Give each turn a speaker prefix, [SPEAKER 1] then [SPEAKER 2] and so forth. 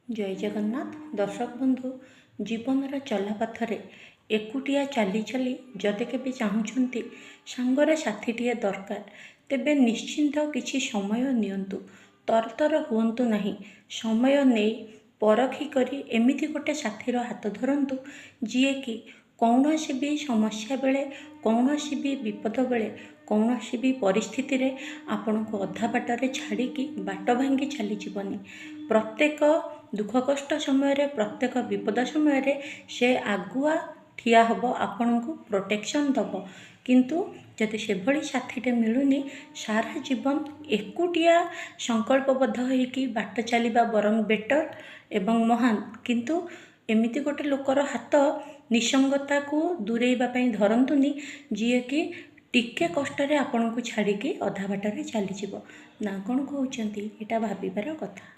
[SPEAKER 1] जय जगन्नाथ। दर्शक बंधु, जीवन चलापथरे एकुटिया चली चली जदि केबे चाहूँगी सांगरे साथीटे दरकार तेबे निश्चिंत किछि समय नियंतु। तरतर हुअन्तु नहीं। समय नहीं परखी करी एमिति गोटे साथीर हाथ धरतु जी कि कौनसी भी समस्या बेले कौनसी भी विपद बेले कौनसी भी परिस्थिति रे आपण को अधा बाटर छाड़ी बाट भांगी चली जीवनी। प्रत्येक दुख कष्ट समय प्रत्येक विपद समय से आगुआ ठिया हब आपण को प्रोटेक्शन दब। किंतु जदि से भली साथीटे मिलूनी सारा जीवन एकुटिया संकल्पबद्ध होइकी बाट चलिबा बरं बेटर एवं महान। किंतु एमिति गोटे लोकर हाथ निसंगता को दूरेबा पई धरंतुनी जी कि टिके कष्ट आपण को छाड़ी अधा बाटर चली ना कौन कहते यहाँ भाविबार कथा।